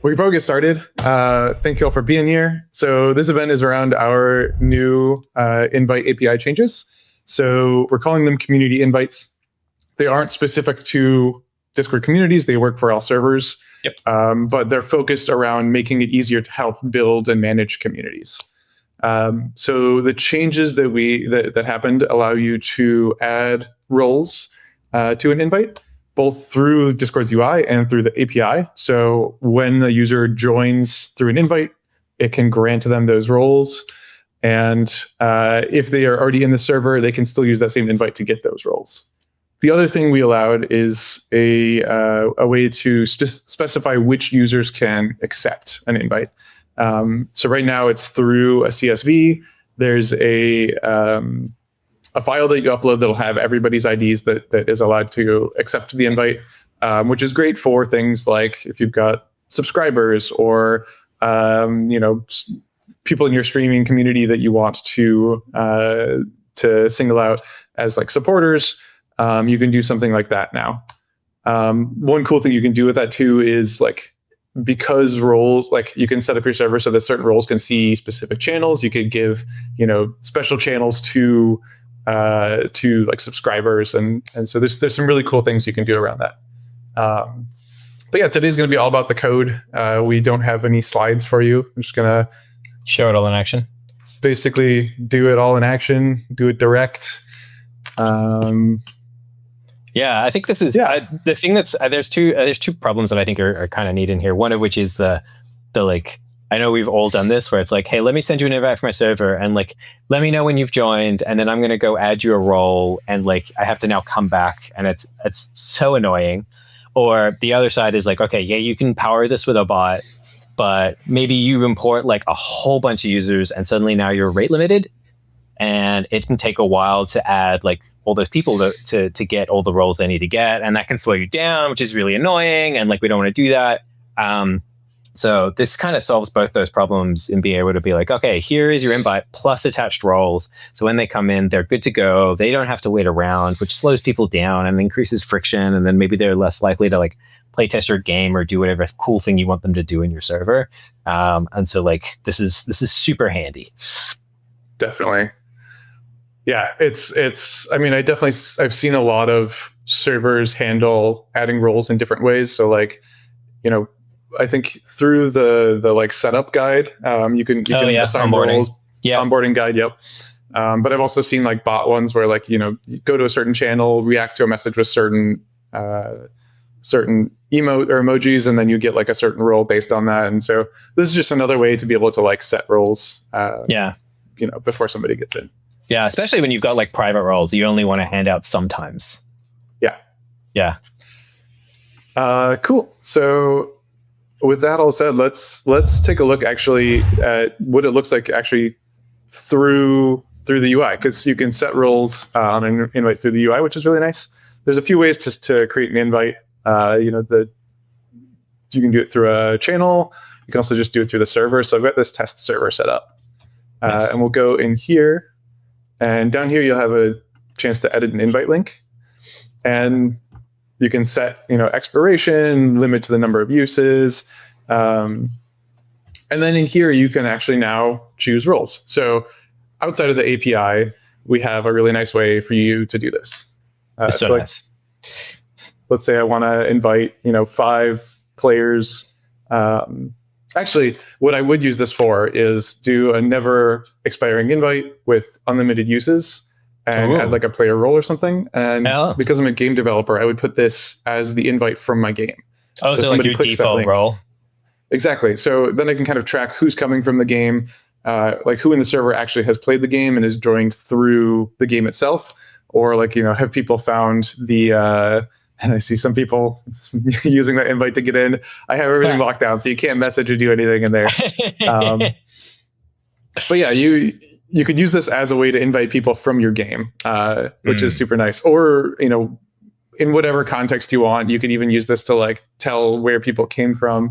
Well, before we get started, thank you all for being here. So this event is around our new invite API changes. So we're calling them community invites. They aren't specific to Discord communities. They work for all servers, but they're focused around making it easier to help build and manage communities. So the changes that happened allow you to add roles to an invite, both through Discord's UI and through the API. So when a user joins through an invite, it can grant them those roles. And if they are already in the server, they can still use that same invite to get those roles. The other thing we allowed is a way to specify which users can accept an invite. So right now it's through a CSV. There's a file that you upload that'll have everybody's IDs that is allowed to accept the invite, which is great for things like if you've got subscribers or people in your streaming community that you want to single out as like supporters. You can do something like that now. One cool thing you can do with that too is like, because roles, like you can set up your server so that certain roles can see specific channels. You could give, special channels to like subscribers. And so there's some really cool things you can do around that. But yeah, today's going to be all about the code. We don't have any slides for you. I'm just going to show it all in action. Basically do it all in action, do it direct. Yeah, I think this is the thing that's there's two problems that I think are kind of neat in here. One of which is the like, I know we've all done this where it's like, hey, let me send you an invite for my server and like, let me know when you've joined. And then I'm going to go add you a role. And like, I have to now come back and it's so annoying. Or the other side is like, okay, yeah, you can power this with a bot, but maybe you import like a whole bunch of users and suddenly now you're rate limited. And it can take a while to add like all those people to get all the roles they need to get. And that can slow you down, which is really annoying. And like, we don't want to do that. So this kind of solves both those problems in being able to be like, okay, here is your invite plus attached roles. So when they come in, they're good to go. They don't have to wait around, which slows people down and increases friction. And then maybe they're less likely to like play test your game or do whatever cool thing you want them to do in your server. And so like, this is super handy. Definitely. Yeah, I mean, I've seen a lot of servers handle adding roles in different ways. So like, I think through the like setup guide, you can assign roles. Yeah. Onboarding guide. Yep. But I've also seen like bot ones where like, you go to a certain channel, react to a message with certain emote or emojis, and then you get like a certain role based on that. And so this is just another way to be able to like set roles. Before somebody gets in. Yeah, especially when you've got like private roles, you only want to hand out sometimes. Yeah. Yeah. Cool. So with that all said, let's take a look actually at what it looks like actually through the UI, because you can set roles on an invite through the UI, which is really nice. There's a few ways to create an invite. You can do it through a channel. You can also just do it through the server. So I've got this test server set up. Nice. And we'll go in here. And down here, you'll have a chance to edit an invite link. And you can set, expiration, limit to the number of uses. And then in here, you can actually now choose roles. So outside of the API, we have a really nice way for you to do this. So nice. Let's say I want to invite, 5 players. Actually, what I would use this for is do a never-expiring invite with unlimited uses and add like a player role or something. And because I'm a game developer, I would put this as the invite from my game. Oh, so like your default role. Exactly. So then I can kind of track who's coming from the game, like who in the server actually has played the game and is joined through the game itself. Or like, have people found the... and I see some people using that invite to get in. I have everything locked down, so you can't message or do anything in there. But yeah, you could use this as a way to invite people from your game, which is super nice. Or, in whatever context you want, you can even use this to like tell where people came from.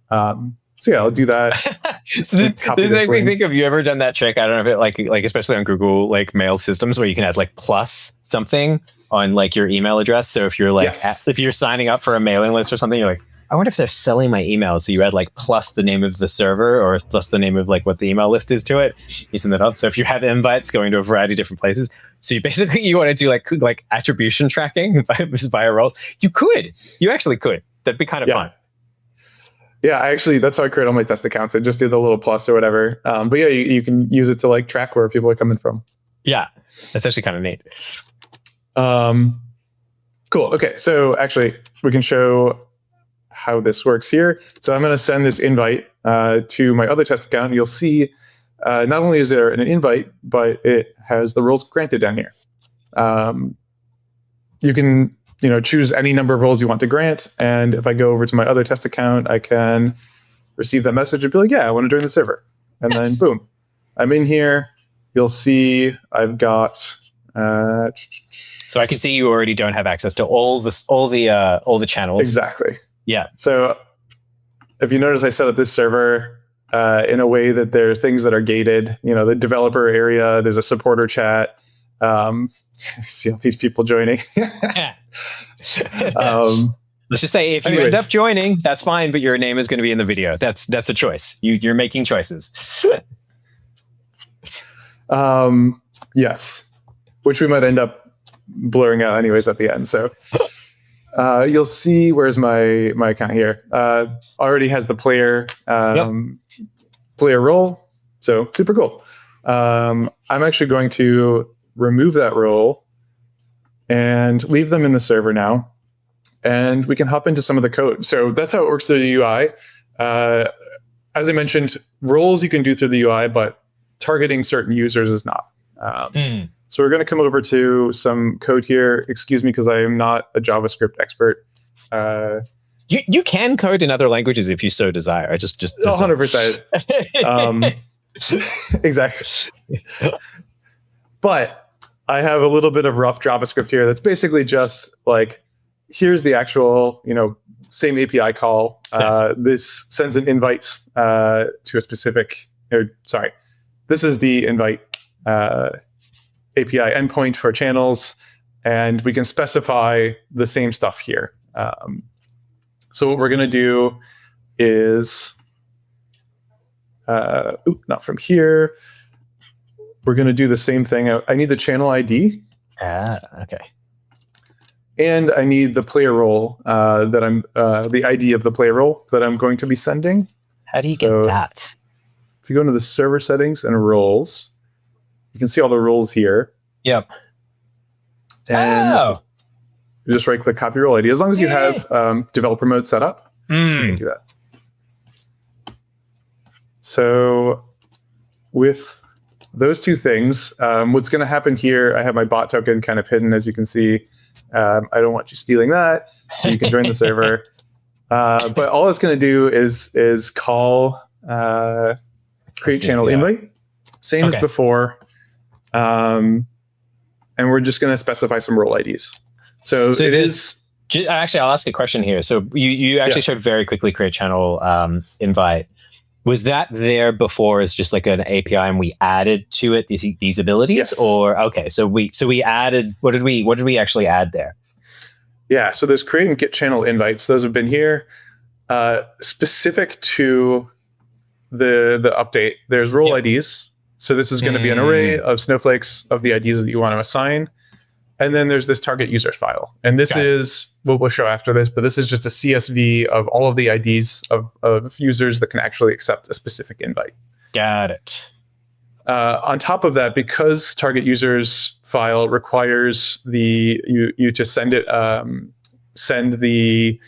So yeah, I'll do that. So this makes me think, have you ever done that trick? I don't know if it like especially on Google like mail systems where you can add like plus something on like your email address. So if you're like if you're signing up for a mailing list or something, you're like, I wonder if they're selling my email. So you add like plus the name of the server or plus the name of like what the email list is to it. You send that up. So if you have invites going to a variety of different places, so you basically you want to do like attribution tracking via roles. You actually could. That'd be kind of fun. Yeah, that's how I create all my test accounts. I just do the little plus or whatever. But yeah, you can use it to like track where people are coming from. Yeah, that's actually kind of neat. Cool. Okay, so actually we can show how this works here. So I'm going to send this invite to my other test account. You'll see not only is there an invite, but it has the roles granted down here. You can choose any number of roles you want to grant. And if I go over to my other test account, I can receive that message and be like, yeah, I want to join the server. And then boom, I'm in here. You'll see I've got. So I can see you already don't have access to all the channels. Exactly. Yeah. So if you notice, I set up this server in a way that there's things that are gated. The developer area. There's a supporter chat. See all these people joining. Let's just say if you end up joining, that's fine, but your name is going to be in the video. That's a choice. You're making choices. Yes, which we might end up blurring out anyways at the end. So you'll see where's my account here. Already has the player player role. So super cool. I'm actually going to remove that role and leave them in the server now. And we can hop into some of the code. So that's how it works through the UI. As I mentioned, roles you can do through the UI, but targeting certain users is not. So we're going to come over to some code here. Excuse me, because I am not a JavaScript expert. You can code in other languages if you so desire. I just 100%. Exactly. But I have a little bit of rough JavaScript here. That's basically just like, here's the actual, same API call. This sends an invite to a specific. This is the invite API endpoint for channels, and we can specify the same stuff here. So what we're going to do is, not from here. We're going to do the same thing. I need the channel ID. Okay. And I need the player role the ID of the player role that I'm going to be sending. How do you get that? If you go into the server settings and roles, you can see all the roles here. Yep. And you just right-click copy role ID. As long as you have developer mode set up, you can do that. So with those two things, what's going to happen here, I have my bot token kind of hidden, as you can see. I don't want you stealing that. So you can join the server. But all it's going to do is call create channel invite. Same as before. And we're just going to specify some role IDs. So it is... Actually, I'll ask a question here. So you actually showed very quickly create channel invite. Was that there before as just like an API and we added to it these abilities? Yes. Or okay, so we added, what did we actually add there? Yeah, so there's create and get channel invites. Those have been here. Specific to the update, there's role IDs. So this is going to be an array of snowflakes of the IDs that you want to assign. And then there's this target users file. And this is what we'll show after this, but this is just a CSV of all of the IDs of users that can actually accept a specific invite. Got it. On top of that, because target users file requires you to send the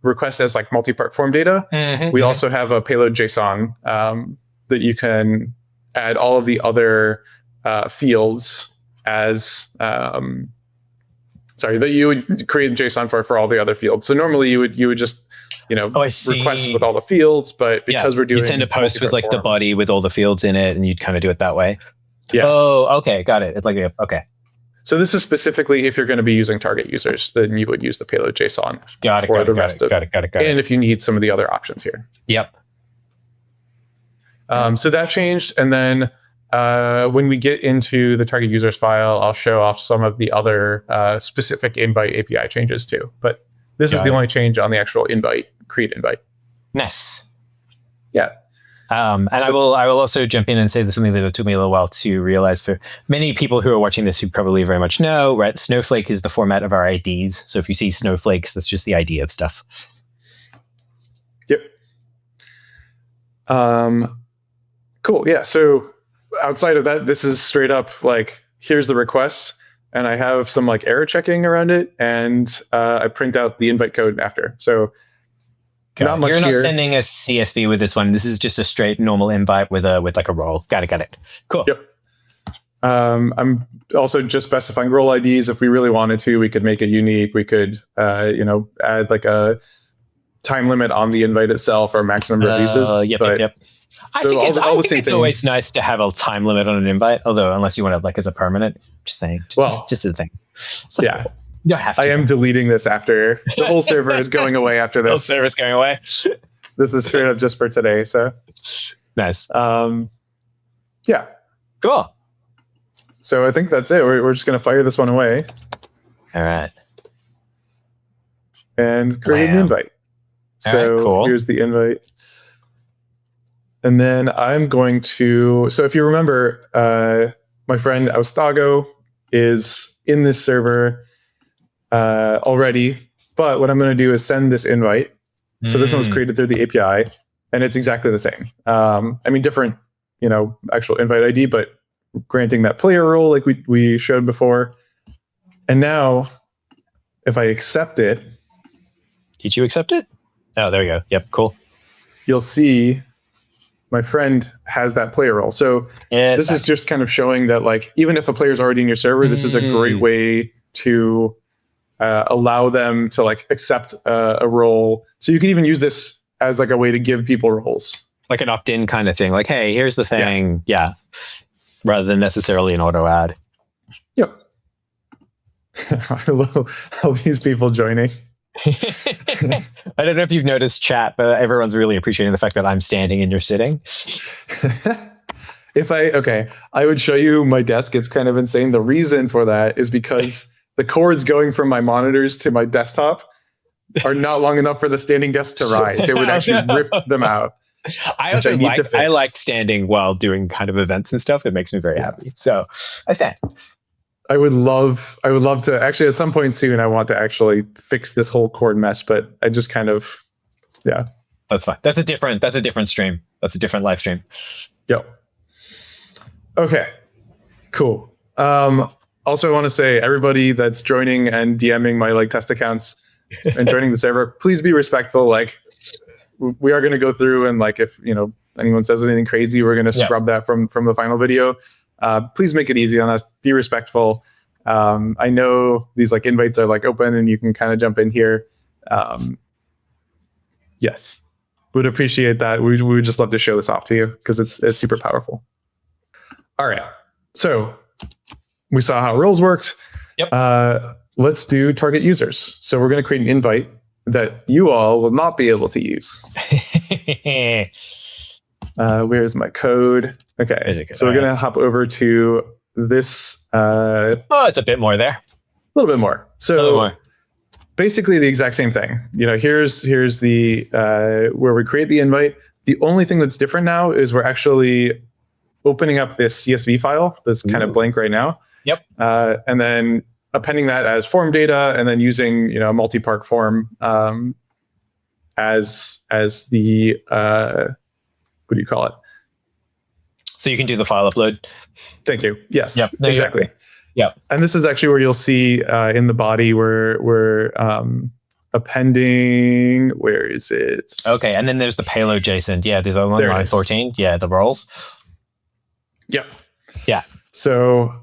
request as like multi-part form data, we also have a payload JSON that you can add all of the other fields as that you would create JSON for all the other fields. So normally you would just request with all the fields, but because we're doing, you'd send a post with like the body with all the fields in it, and you'd kind of do it that way. Yeah. Oh, okay, got it. It's like okay. So this is specifically if you're going to be using target users, then you would use the payload JSON got it. And if you need some of the other options here. Yep. So that changed, and then when we get into the target users file, I'll show off some of the other specific invite API changes too. But This is the only change on the actual invite, create invite. Nice. Yeah. And I will also jump in and say there's something that took me a little while to realize for many people who are watching this who probably very much know, right? Snowflake is the format of our IDs. So if you see snowflakes, that's just the ID of stuff. Yep. Cool. Yeah. So outside of that, this is straight up like, here's the request, and I have some like error checking around it, and I print out the invite code after. So not much. You're not here. sending a CSV with this one. This is just a straight normal invite with like a role. Got it. Cool. Yep. I'm also just specifying role IDs. If we really wanted to, we could make it unique. We could, add like a time limit on the invite itself or max number of uses. Yep. I think it's always nice to have a time limit on an invite, although unless you want to like as a permanent, just saying, just a thing. So, yeah. You don't have to. I am deleting this after the whole server is going away after this. The whole server's going away. This is straight up just for today. So nice. Yeah. Cool. So I think that's it. We're just going to fire this one away. All right. And create an invite. So cool. Here's the invite. And then I'm going to, so if you remember, my friend Austago is in this server already, but what I'm going to do is send this invite. So this one was created through the API, and it's exactly the same. Different, actual invite ID, but granting that player role like we showed before. And now if I accept it. Did you accept it? Oh, there we go. Yep, cool. You'll see my friend has that player role. So this is just kind of showing that like, even if a player is already in your server, this is a great way to allow them to like accept a role. So you can even use this as like a way to give people roles. Like an opt-in kind of thing. Like, hey, here's the thing. Yeah. Rather than necessarily an auto ad. Yep. I love all these people joining. I don't know if you've noticed chat, but everyone's really appreciating the fact that I'm standing and you're sitting. I would show you my desk. It's kind of insane. The reason for that is because the cords going from my monitors to my desktop are not long enough for the standing desk to rise. It would actually rip them out. I like standing while doing kind of events and stuff. It makes me very happy. So I stand. I would love to actually at some point soon, I want to actually fix this whole cord mess, but I just kind of, yeah. That's fine. That's a different stream. That's a different live stream. Yep. Okay, cool. Also I want to say everybody that's joining and DMing my like test accounts and joining the server, please be respectful. Like we are going to go through and like, if anyone says anything crazy, we're going to scrub that from the final video. Please make it easy on us. Be respectful. I know these like invites are like open and you can kind of jump in here. Yes, would appreciate that. We would just love to show this off to you because it's super powerful. All right, so we saw how roles worked. Yep. Let's do target users. So we're going to create an invite that you all will not be able to use. Where's my code? Okay, so we're going to hop over to this. It's a bit more there. A little bit more. So basically the exact same thing. Here's the where we create the invite. The only thing that's different now is we're actually opening up this CSV file that's kind of blank right now. Yep. And then appending that as form data, and then using a multi-part form as the what do you call it? So you can do the file upload. Thank you. Yes. Yep. Exactly. Yep. And this is actually where you'll see in the body we're appending. Where is it? Okay, and then there's the payload JSON. Yeah, there's on line 14. Yeah, the roles. Yep. Yeah. So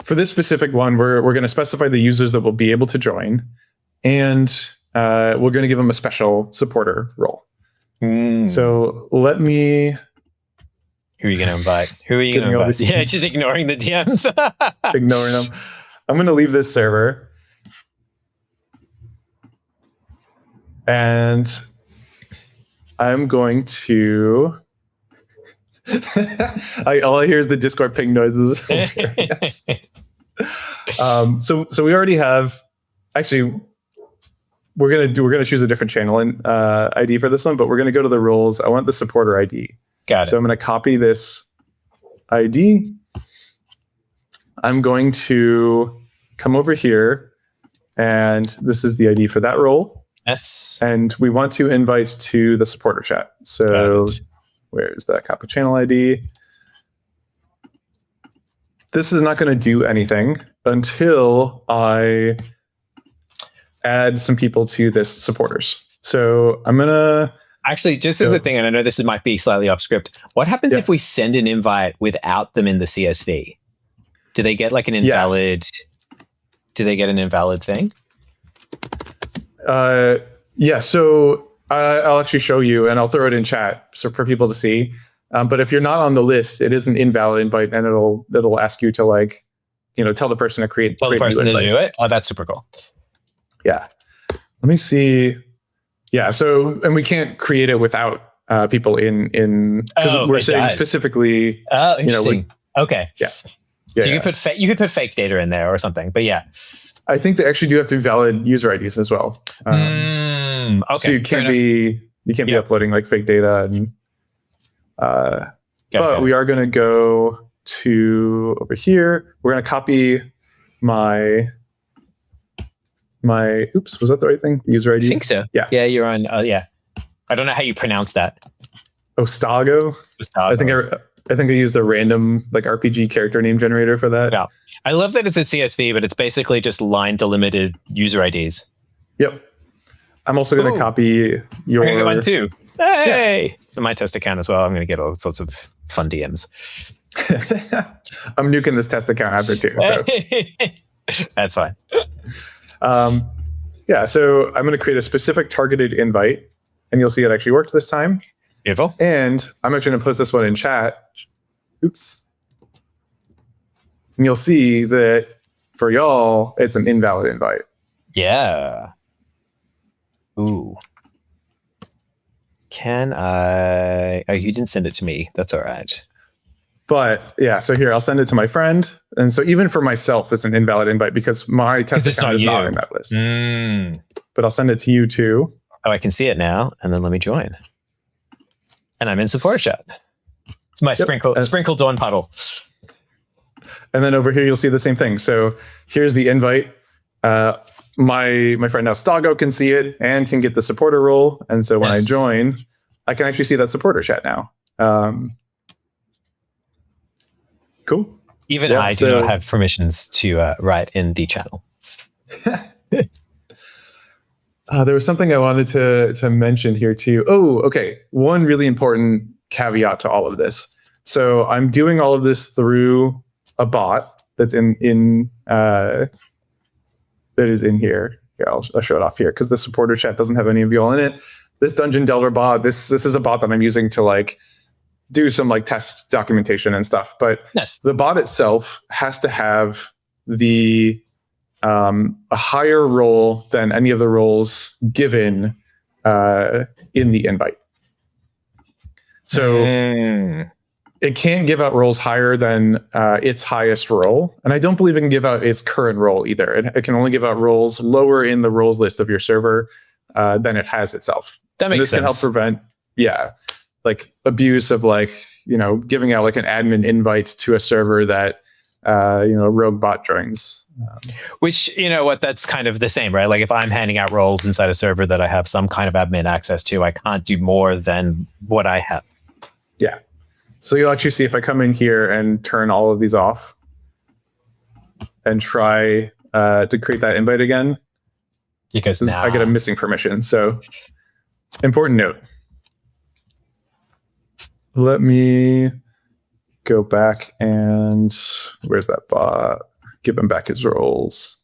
for this specific one, we're going to specify the users that will be able to join, and we're going to give them a special supporter role. So let me. Who are you going to invite? Yeah, just ignoring the DMs. Ignoring them. I'm going to leave this server. And I'm going to... all I hear is the Discord ping noises. So we already have... Actually, we're gonna choose a different channel ID for this one, but we're gonna go to the roles. I want the supporter ID. Got it. So I'm gonna copy this ID. I'm going to come over here, and this is the ID for that role. Yes. And we want to invite to the supporter chat. So where's that copy channel ID? This is not going to do anything until I add some people to this supporters. So I'm going to... Actually, just as a thing, and I know this might be slightly off script, what happens if we send an invite without them in the CSV? Do they get like an invalid... Do they get an invalid thing? Yeah, so I'll actually show you, and I'll throw it in chat so for people to see. But if you're not on the list, it is an invalid invite, and it'll ask you to like, tell the person to create. Tell the person to do it. Oh, that's super cool. Yeah. Let me see. Yeah. So, and we can't create it without people in because we're saying specifically. Oh, interesting. Okay. Yeah. So you could put fake data in there or something, but yeah. I think they actually do have to valid user IDs as well. Okay. So you can't be uploading like fake data and. But we are going to go to over here. We're going to copy my. Oops, was that the right thing? The user ID? I think so. Yeah. Yeah, you're on. Yeah. I don't know how you pronounce that. Ostago. I think I used a random like RPG character name generator for that. Yeah. I love that it's a CSV, but it's basically just line delimited user IDs. Yep. I'm also going to copy your. I'm going to get one too. Hey! Yeah. My test account as well. I'm going to get all sorts of fun DMs. I'm nuking this test account after too. So. That's fine. Yeah, so I'm going to create a specific targeted invite, and you'll see it actually worked this time. Beautiful. And I'm actually going to post this one in chat. Oops. And you'll see that for y'all, it's an invalid invite. Yeah. Ooh. Can I... Oh, you didn't send it to me. That's all right. But yeah, so here, I'll send it to my friend. And so even for myself, it's an invalid invite because my test account is not in that list. But I'll send it to you too. Oh, I can see it now. And then let me join. And I'm in support chat. It's my sprinkle dawn puddle. And then over here, you'll see the same thing. So here's the invite. My friend now Stago can see it and can get the supporter role. And so when I join, I can actually see that supporter chat now. Cool. Even I do not have permissions to write in the channel. There was something I wanted to mention here too. Oh, okay. One really important caveat to all of this. So I'm doing all of this through a bot that's in that is in here. Here, I'll show it off here because the supporter chat doesn't have any of you all in it. This Dungeon Delver bot, this is a bot that I'm using to like do some like test documentation and stuff. But the bot itself has to have the a higher role than any of the roles given in the invite. So it can't give out roles higher than its highest role. And I don't believe it can give out its current role either. It can only give out roles lower in the roles list of your server than it has itself. That makes sense. This can help prevent, like abuse of like, giving out like an admin invite to a server that, rogue bot joins. Which, that's kind of the same, right? Like if I'm handing out roles inside a server that I have some kind of admin access to, I can't do more than what I have. Yeah. So you'll actually see if I come in here and turn all of these off and try to create that invite again. Because now I get a missing permission. So important note. Let me go back and where's that bot? Give him back his roles.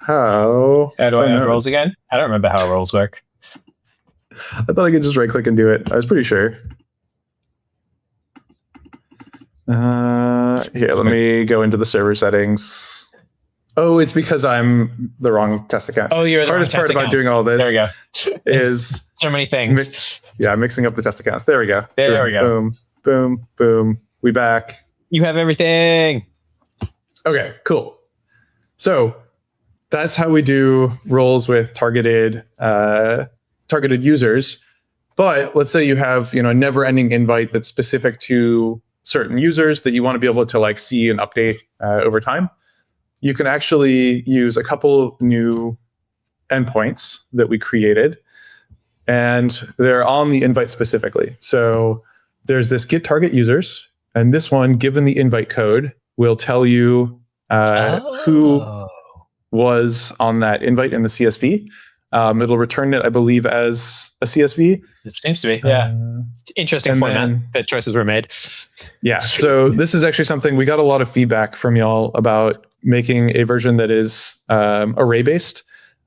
How do I have roles again? I don't remember how roles work. I thought I could just right click and do it. I was pretty sure. Here, let me go into the server settings. Oh, it's because I'm the wrong test account. Oh, you're the hardest part about doing all this. There we go. Is so many things. Mixing up the test accounts. There we go. There we go. Boom, boom, boom. We back. You have everything. Okay, cool. So that's how we do roles with targeted users. But let's say you have a never-ending invite that's specific to certain users that you want to be able to like see and update over time. You can actually use a couple new endpoints that we created, and they're on the invite specifically. So there's this get target users, and this one, given the invite code, will tell you who was on that invite in the CSV. It'll return it, I believe, as a CSV. It seems to be, yeah. Interesting format that choices were made. Yeah, so this is actually something we got a lot of feedback from y'all about making a version that is array-based.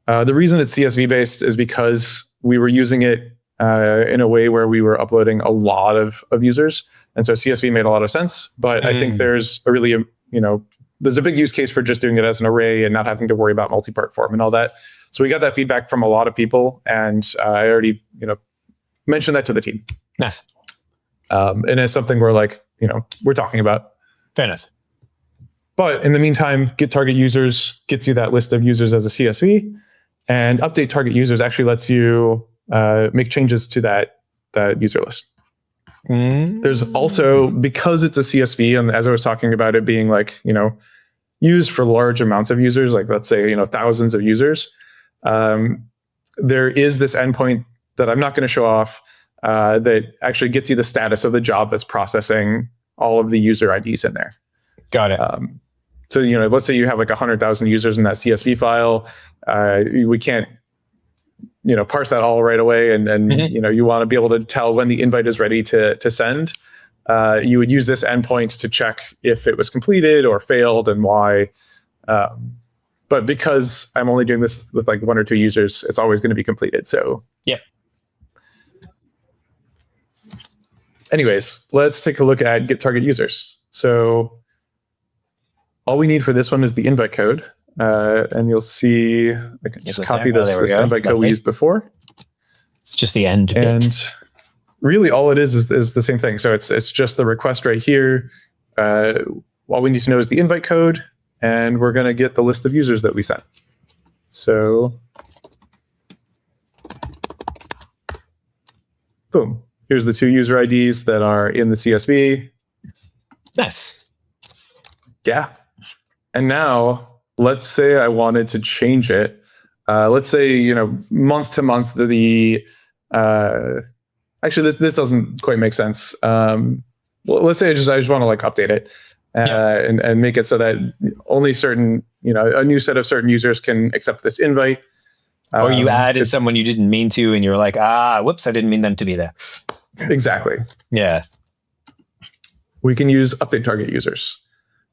The reason it's CSV-based is because we were using it in a way where we were uploading a lot of users. And so CSV made a lot of sense. But I think there's a really, there's a big use case for just doing it as an array and not having to worry about multi-part form and all that. So we got that feedback from a lot of people. And I already, mentioned that to the team. Nice. And it's something we're like, we're talking about. Fairness. But in the meantime, get target users gets you that list of users as a CSV, and update target users actually lets you make changes to that user list. There's also, because it's a CSV, and as I was talking about it being like, used for large amounts of users, like let's say, thousands of users, there is this endpoint that I'm not going to show off that actually gets you the status of the job that's processing all of the user IDs in there. Got it. So, let's say you have like 100,000 users in that CSV file. We can't, parse that all right away. And you want to be able to tell when the invite is ready to send. You would use this endpoint to check if it was completed or failed and why. But because I'm only doing this with like 1 or 2 users, it's always going to be completed. So, yeah. Anyways, let's take a look at get target users. So all we need for this one is the invite code. And you'll see, I can just copy this invite code we used before. It's just the end bit. And really all it is the same thing. So it's just the request right here. All we need to know is the invite code, and we're going to get the list of users that we sent. So boom. Here's the 2 user IDs that are in the CSV. Nice. Yeah. And now let's say I wanted to change it. Let's say, month to month, actually, this doesn't quite make sense. Let's say I just want to like update it and make it so that only certain, a new set of certain users can accept this invite. Or you added someone you didn't mean to, and you're like, whoops, I didn't mean them to be there. Exactly. Yeah. We can use update target users.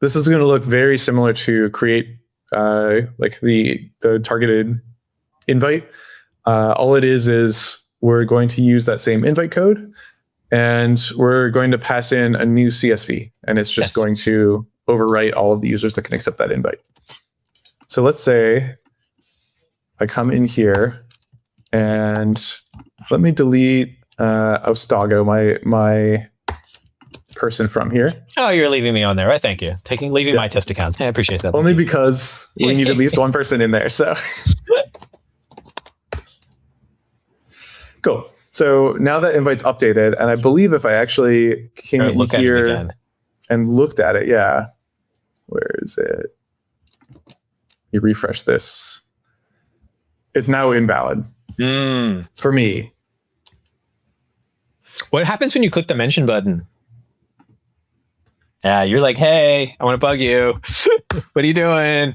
This is going to look very similar to create like the targeted invite. All it is we're going to use that same invite code, and we're going to pass in a new CSV, and it's just going to overwrite all of the users that can accept that invite. So let's say I come in here and let me delete Ostago, my person from here. Oh, you're leaving me on there. Right, thank you. Leaving my test account. I appreciate that. Only because we need at least one person in there. So cool. So now that invite's updated, and I believe if I actually came in here and looked at it, where is it? You refresh this. It's now invalid for me. What happens when you click the mention button? Yeah, you're like, hey, I want to bug you. What are you doing?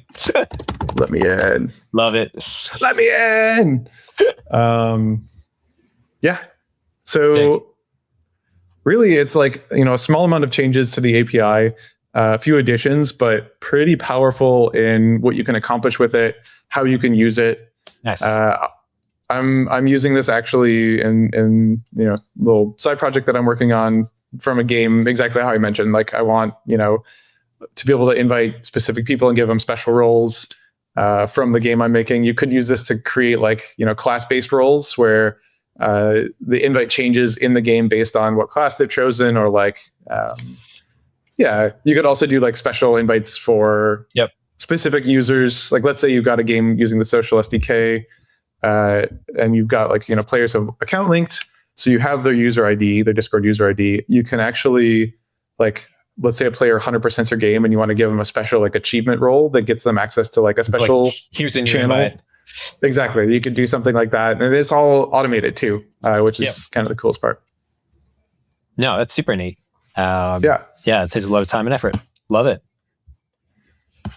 Let me in. Love it. Let me in. Yeah. So Sick. Really, it's like, a small amount of changes to the API, a few additions, but pretty powerful in what you can accomplish with it, how you can use it. Nice. I'm using this actually in little side project that I'm working on from a game, exactly how I mentioned. Like I want, to be able to invite specific people and give them special roles from the game I'm making. You could use this to create like, class-based roles where the invite changes in the game based on what class they've chosen, or like Yeah, you could also do like special invites for Yep. specific users. Like let's say you've got a game using the social SDK, and you've got like, players have account linked. So you have their user ID, their Discord user ID. You can actually, like, let's say a player 100% their game and you want to give them a special like achievement role that gets them access to like a special here's a new channel. invite. Exactly. You could do something like that. And it's all automated too, which is kind of the coolest part. No, that's super neat. Yeah, it takes a lot of time and effort. Love it.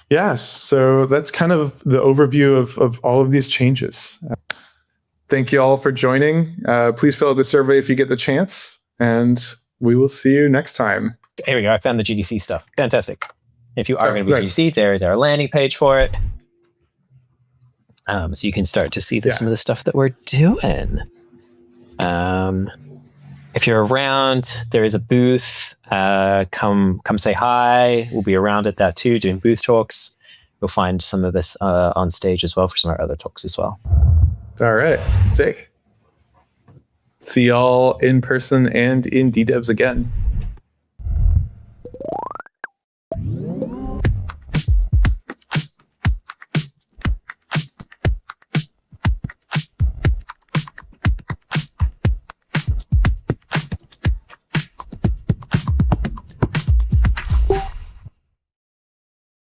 Yes. So that's kind of the overview of all of these changes. Thank you all for joining. Please fill out the survey if you get the chance, and we will see you next time. Here we go. I found the GDC stuff. Fantastic. If you are going to be GDC, there's our landing page for it. So you can start to see some of the stuff that we're doing. If you're around, there is a booth. Come say hi. We'll be around at that too, doing booth talks. You'll find some of us on stage as well for some of our other talks as well. All right. Sick. See y'all in person and in DDevs again.